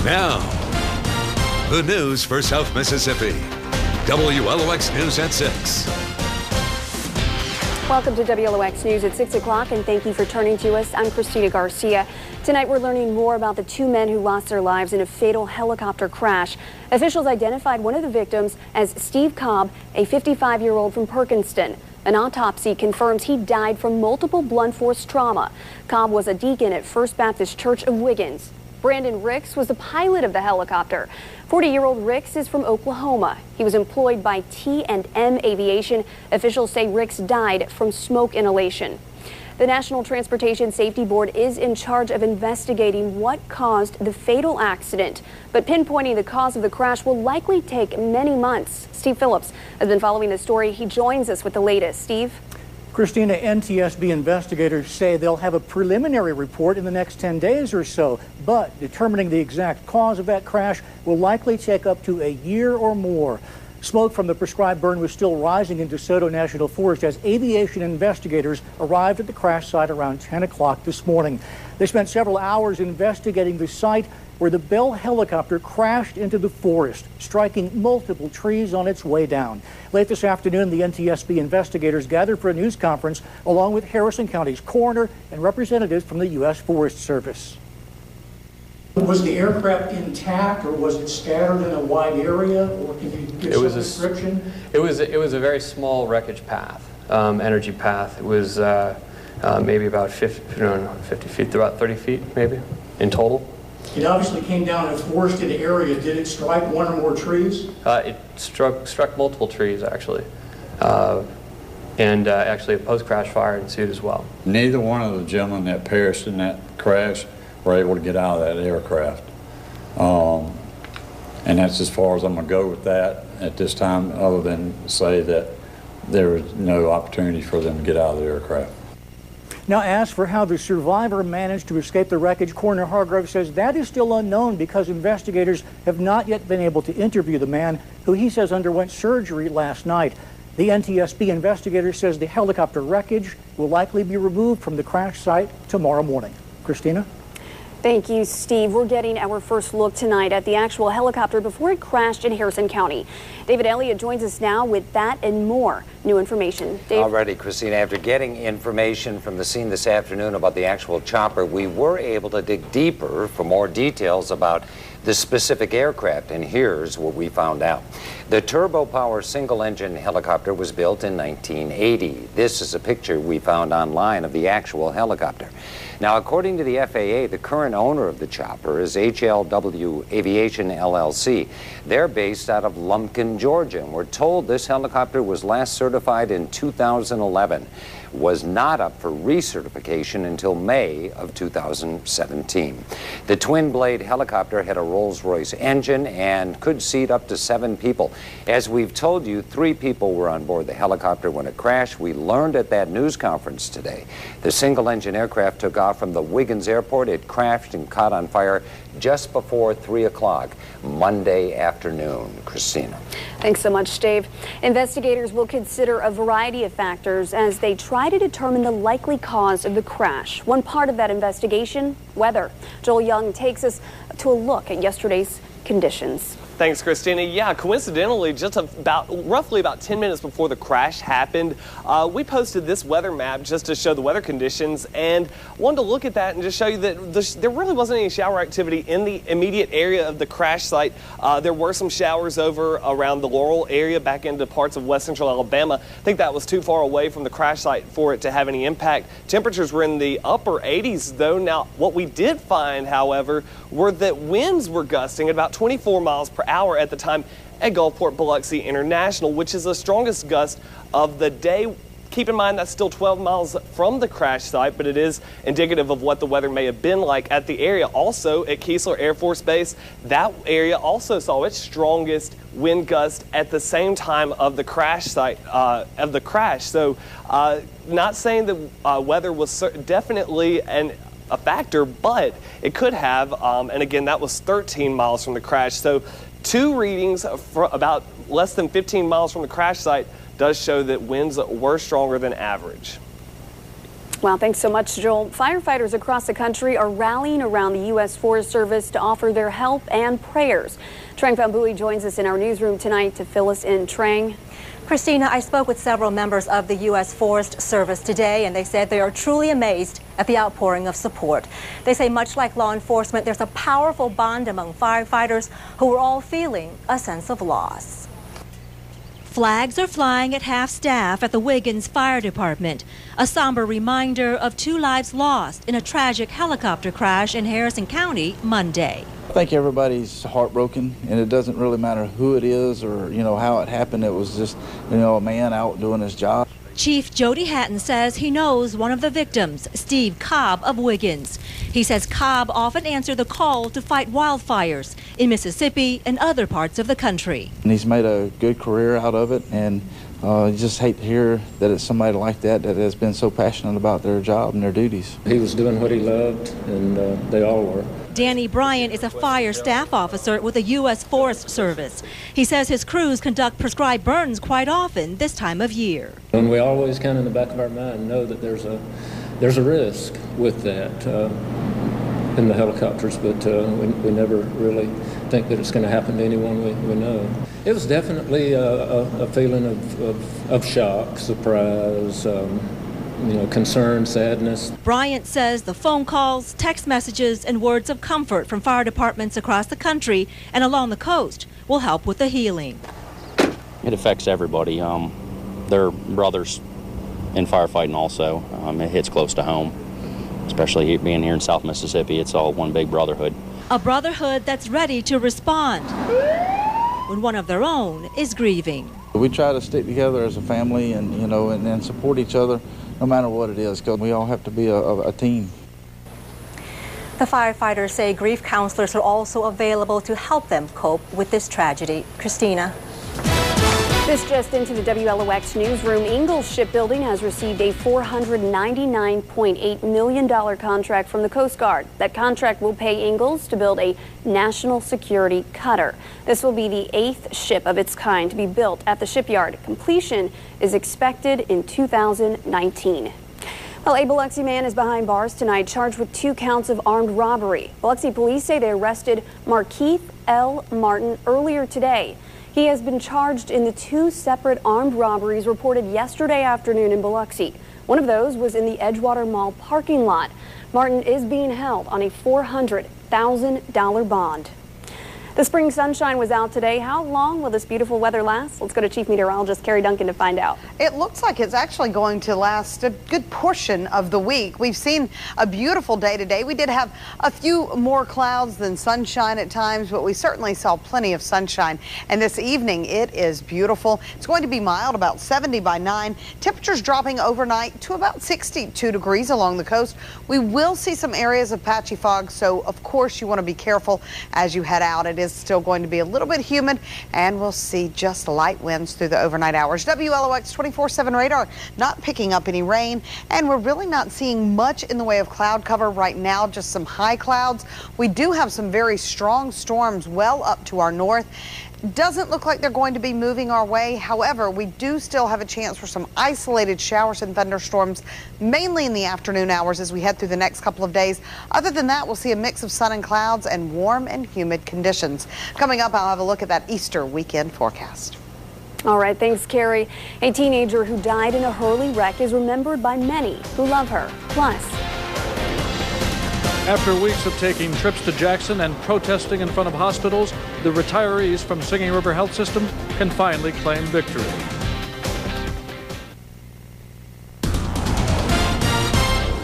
Now, the news for South Mississippi. WLOX News at 6. Welcome to WLOX News at 6 o'clock, and thank you for turning to us. I'm Christina Garcia. Tonight we're learning more about the two men who lost their lives in a fatal helicopter crash. Officials identified one of the victims as Steve Cobb, a 55-year-old from Perkinston. An autopsy confirms he died from multiple blunt force trauma. Cobb was a deacon at First Baptist Church of Wiggins. Brandon Ricks was the pilot of the helicopter. 40-year-old Ricks is from Oklahoma. He was employed by T&M Aviation. Officials say Ricks died from smoke inhalation. The National Transportation Safety Board is in charge of investigating what caused the fatal accident, but pinpointing the cause of the crash will likely take many months. Steve Phillips has been following the story. He joins us with the latest. Steve? Christina, NTSB investigators say they'll have a preliminary report in the next 10 days or so, but determining the exact cause of that crash will likely take up to a year or more. Smoke from the prescribed burn was still rising in DeSoto National Forest as aviation investigators arrived at the crash site around 10 o'clock this morning. They spent several hours investigating the site where the Bell helicopter crashed into the forest, striking multiple trees on its way down. Late this afternoon, the NTSB investigators gathered for a news conference along with Harrison County's coroner and representatives from the U.S. Forest Service. Was the aircraft intact, or was it scattered in a wide area, or can you give some description? It was a very small wreckage path, energy path. It was maybe about 50 feet, about 30 feet maybe in total. It obviously came down in a forested area. Did it strike one or more trees? It struck multiple trees, actually. And actually a post-crash fire ensued as well. Neither one of the gentlemen that perished in that crash were able to get out of that aircraft. And that's as far as I'm going to go with that at this time, other than say that there was no opportunity for them to get out of the aircraft. Now, as for how the survivor managed to escape the wreckage, Coroner Hargrove says that is still unknown because investigators have not yet been able to interview the man who he says underwent surgery last night. The NTSB investigator says the helicopter wreckage will likely be removed from the crash site tomorrow morning. Christina? Thank you, Steve. We're getting our first look tonight at the actual helicopter before it crashed in Harrison County. David Elliott joins us now with that and more new information. Dave? Alrighty, Christina, after getting information from the scene this afternoon about the actual chopper, we were able to dig deeper for more details about the specific aircraft, and here's what we found out. The turbo-power single-engine helicopter was built in 1980. This is a picture we found online of the actual helicopter. Now, according to the FAA, the current owner of the chopper is HLW Aviation LLC. They're based out of Lumpkin, Georgia, and we're told this helicopter was last certified in 2011. Was not up for recertification until May of 2017. The twin-blade helicopter had a Rolls-Royce engine and could seat up to 7 people. As we've told you, 3 people were on board the helicopter when it crashed. We learned at that news conference today. The single-engine aircraft took off from the Wiggins Airport. It crashed and caught on fire just before 3 o'clock Monday afternoon. Christina. Thanks so much, Dave. Investigators will consider a variety of factors as they try to determine the likely cause of the crash. One part of that investigation, weather. Joel Young takes us to a look at yesterday's conditions. Thanks, Christina. Yeah, coincidentally, just roughly about 10 minutes before the crash happened, we posted this weather map just to show the weather conditions, and wanted to look at that and just show you that there really wasn't any shower activity in the immediate area of the crash site. There were some showers over around the Laurel area back into parts of west central Alabama. I think that was too far away from the crash site for it to have any impact. Temperatures were in the upper 80s, though. Now, what we did find, however, were that winds were gusting at about 24 miles per hour at the time at Gulfport Biloxi International, which is the strongest gust of the day. Keep in mind that's still 12 miles from the crash site, but it is indicative of what the weather may have been like at the area. Also at Keesler Air Force Base, that area also saw its strongest wind gust at the same time of the crash site So not saying that weather was definitely a factor, but it could have, and again, that was 13 miles from the crash. So 2 readings about less than 15 miles from the crash site does show that winds were stronger than average. Well, thanks so much, Joel. Firefighters across the country are rallying around the U.S. Forest Service to offer their help and prayers. Trang Van joins us in our newsroom tonight to fill us in. Trang. Christina, I spoke with several members of the U.S. Forest Service today, and they said they are truly amazed at the outpouring of support. They say much like law enforcement, there's a powerful bond among firefighters who are all feeling a sense of loss. Flags are flying at half-staff at the Wiggins Fire Department, a somber reminder of 2 lives lost in a tragic helicopter crash in Harrison County Monday. I think everybody's heartbroken, and it doesn't really matter who it is or, how it happened. It was just, a man out doing his job. Chief Jody Hatton says he knows one of the victims, Steve Cobb of Wiggins. He says Cobb often answered the call to fight wildfires in Mississippi and other parts of the country. And he's made a good career out of it, and you just hate to hear that it's somebody like that that has been so passionate about their job and their duties. He was doing what he loved, and they all were. Danny Bryant is a fire staff officer with the U.S. Forest Service. He says his crews conduct prescribed burns quite often this time of year. And we always kind of in the back of our mind know that there's a risk with that in the helicopters, but we never really think that it's going to happen to anyone we know. It was definitely a feeling of shock, surprise, concern, sadness. Bryant says the phone calls, text messages, and words of comfort from fire departments across the country and along the coast will help with the healing. It affects everybody. They're brothers in firefighting also. It hits close to home, especially being here in South Mississippi. It's all one big brotherhood. A brotherhood that's ready to respond when one of their own is grieving. We try to stick together as a family and, and support each other no matter what it is, because we all have to be a team. The firefighters say grief counselors are also available to help them cope with this tragedy. Christina. This just into the WLOX newsroom. Ingalls Shipbuilding has received a $499.8 million contract from the Coast Guard. That contract will pay Ingalls to build a national security cutter. This will be the 8th ship of its kind to be built at the shipyard. Completion is expected in 2019. Well, a Biloxi man is behind bars tonight, charged with 2 counts of armed robbery. Biloxi police say they arrested Markeith L. Martin earlier today. He has been charged in the 2 separate armed robberies reported yesterday afternoon in Biloxi. One of those was in the Edgewater Mall parking lot. Martin is being held on a $400,000 bond. The spring sunshine was out today. How long will this beautiful weather last? Let's go to Chief Meteorologist Carrie Duncan to find out. It looks like it's actually going to last a good portion of the week. We've seen a beautiful day today. We did have a few more clouds than sunshine at times, but we certainly saw plenty of sunshine. And this evening, it is beautiful. It's going to be mild, about 70 by 9. Temperatures dropping overnight to about 62 degrees along the coast. We will see some areas of patchy fog, so of course you want to be careful as you head out. It is still going to be a little bit humid, and we'll see just light winds through the overnight hours. WLOX 24/7 radar not picking up any rain, and we're really not seeing much in the way of cloud cover right now, just some high clouds. We do have some very strong storms well up to our north. Doesn't look like they're going to be moving our way. However, we do still have a chance for some isolated showers and thunderstorms, mainly in the afternoon hours as we head through the next couple of days. Other than that, we'll see a mix of sun and clouds and warm and humid conditions. Coming up, I'll have a look at that Easter weekend forecast. All right, thanks, Carrie. A teenager who died in a Hurley wreck is remembered by many who love her. Plus, after weeks of taking trips to Jackson and protesting in front of hospitals, the retirees from Singing River Health System can finally claim victory.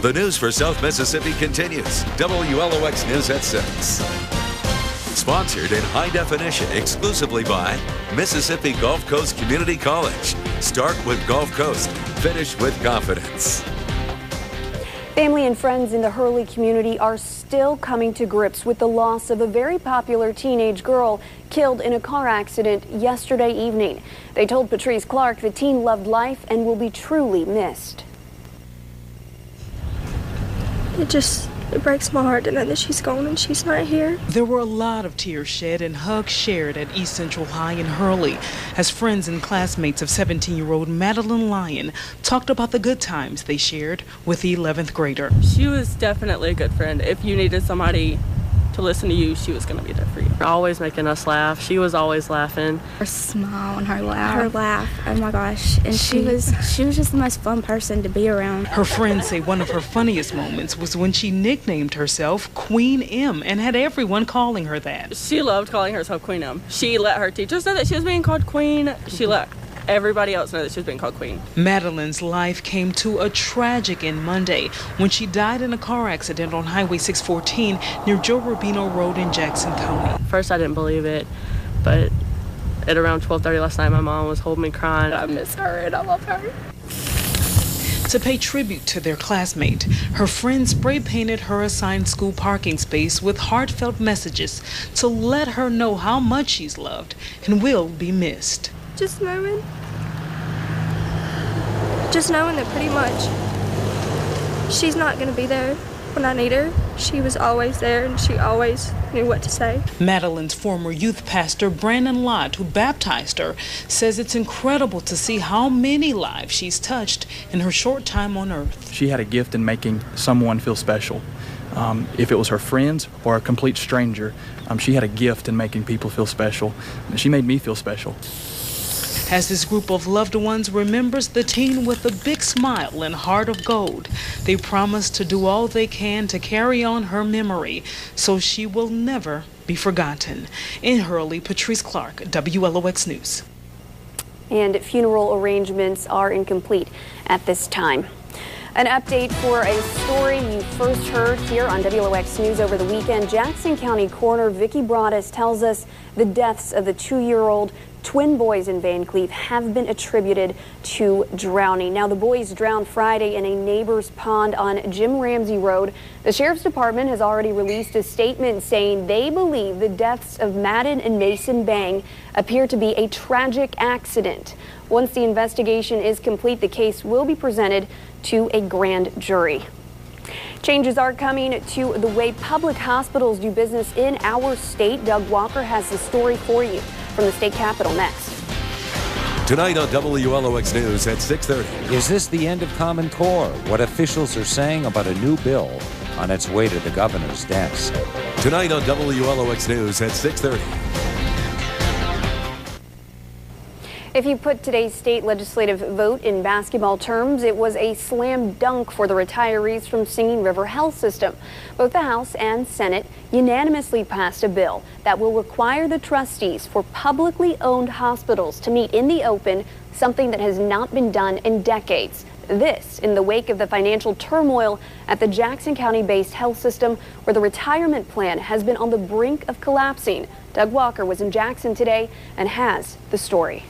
The news for South Mississippi continues. WLOX News at 6. Sponsored in high definition exclusively by Mississippi Gulf Coast Community College. Start with Gulf Coast. Finish with confidence. family and friends in the Hurley community are still coming to grips with the loss of a very popular teenage girl killed in a car accident yesterday evening. They told Patrice Clark the teen loved life and will be truly missed. It just It breaks my heart to know that she's gone and she's not here. There were a lot of tears shed and hugs shared at East Central High in Hurley as friends and classmates of 17-year-old Madeline Lyon talked about the good times they shared with the 11th grader. She was definitely a good friend. If you needed somebody to listen to you, she was going to be there for you. Always making us laugh. She was always laughing. Her smile and her laugh, oh my gosh. And she was just the most fun person to be around. Her friends say one of her funniest moments was when she nicknamed herself Queen M and had everyone calling her that. She loved calling herself Queen M. She let her teachers know that she was being called Queen. She let everybody else know that she was being called Queen. Madeline's life came to a tragic end Monday when she died in a car accident on Highway 614 near Joe Rubino Road in Jackson County. First, I didn't believe it, but at around 12:30 last night, my mom was holding me crying. I miss her and I love her. To pay tribute to their classmate, her friends spray painted her assigned school parking space with heartfelt messages to let her know how much she's loved and will be missed. Just knowing that pretty much she's not going to be there when I need her. She was always there and she always knew what to say. Madeline's former youth pastor, Brandon Lott, who baptized her, says it's incredible to see how many lives she's touched in her short time on earth. She had a gift in making someone feel special. If it was her friends or a complete stranger, she had a gift in making people feel special. She made me feel special. As this group of loved ones remembers the teen with a big smile and heart of gold, they promise to do all they can to carry on her memory so she will never be forgotten. In Hurley, Patrice Clark, WLOX News. And funeral arrangements are incomplete at this time. An update for a story you first heard here on WLOX News over the weekend. Jackson County Coroner Vicki Broaddus tells us the deaths of the 2-year-old twin boys in Van Cleef have been attributed to drowning. Now, the boys drowned Friday in a neighbor's pond on Jim Ramsey Road. The Sheriff's Department has already released a statement saying they believe the deaths of Madden and Mason Bang appear to be a tragic accident. Once the investigation is complete, the case will be presented to a grand jury. Changes are coming to the way public hospitals do business in our state. Doug Walker has the story for you from the state capitol next. Tonight on WLOX News at 6:30. Is this the end of Common Core? What officials are saying about a new bill on its way to the governor's desk. Tonight on WLOX News at 6:30. If you put today's state legislative vote in basketball terms, it was a slam dunk for the retirees from Singing River Health System. Both the House and Senate unanimously passed a bill that will require the trustees for publicly owned hospitals to meet in the open, something that has not been done in decades. This in the wake of the financial turmoil at the Jackson County-based health system, where the retirement plan has been on the brink of collapsing. Doug Walker was in Jackson today and has the story.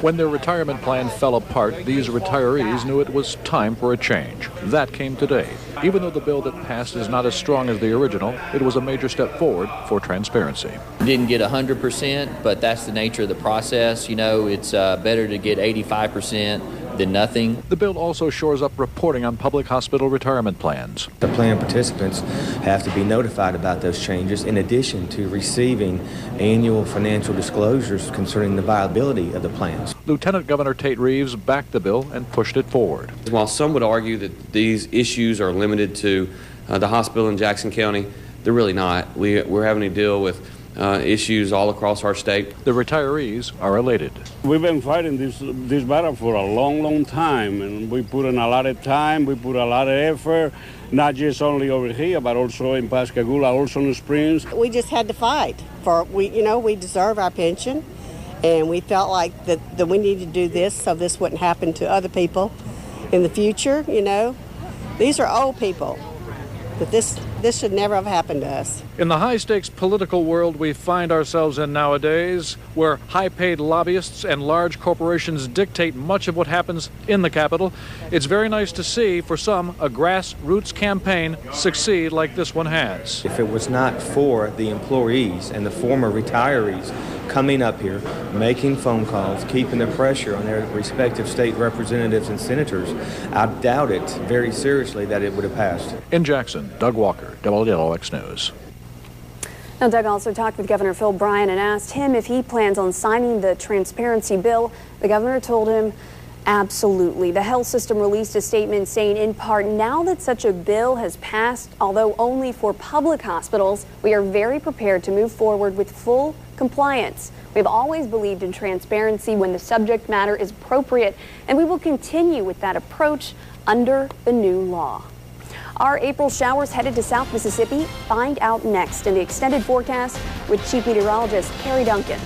When their retirement plan fell apart, these retirees knew it was time for a change. That came today. Even though the bill that passed is not as strong as the original, it was a major step forward for transparency. Didn't get 100%, but that's the nature of the process. You know, it's better to get 85% than nothing. The bill also shores up reporting on public hospital retirement plans. The plan participants have to be notified about those changes in addition to receiving annual financial disclosures concerning the viability of the plans. Lieutenant Governor Tate Reeves backed the bill and pushed it forward. While some would argue that these issues are limited to the hospital in Jackson County, they're really not. We're having to deal with issues all across our state. The retirees are elated. We've been fighting this battle for a long time, and we put in a lot of time, we put a lot of effort, not just only over here, but also in Pascagoula, also in the Springs. We just had to fight for, we deserve our pension, and we felt like that we needed to do this so this wouldn't happen to other people in the future. These are old people, but this This should never have happened to us. In the high-stakes political world we find ourselves in nowadays, where high-paid lobbyists and large corporations dictate much of what happens in the Capitol, it's very nice to see, for some, a grassroots campaign succeed like this one has. If it was not for the employees and the former retirees coming up here, making phone calls, keeping the pressure on their respective state representatives and senators, I doubt it very seriously that it would have passed. In Jackson, Doug Walker, WLOX News. Now, Doug also talked with Governor Phil Bryant and asked him if he plans on signing the transparency bill. The governor told him absolutely. The health system released a statement saying, in part, now that such a bill has passed, although only for public hospitals, we are very prepared to move forward with full compliance. We've always believed in transparency when the subject matter is appropriate, and we will continue with that approach under the new law. Are April showers headed to South Mississippi? Find out next in the extended forecast with Chief Meteorologist Carrie Duncan.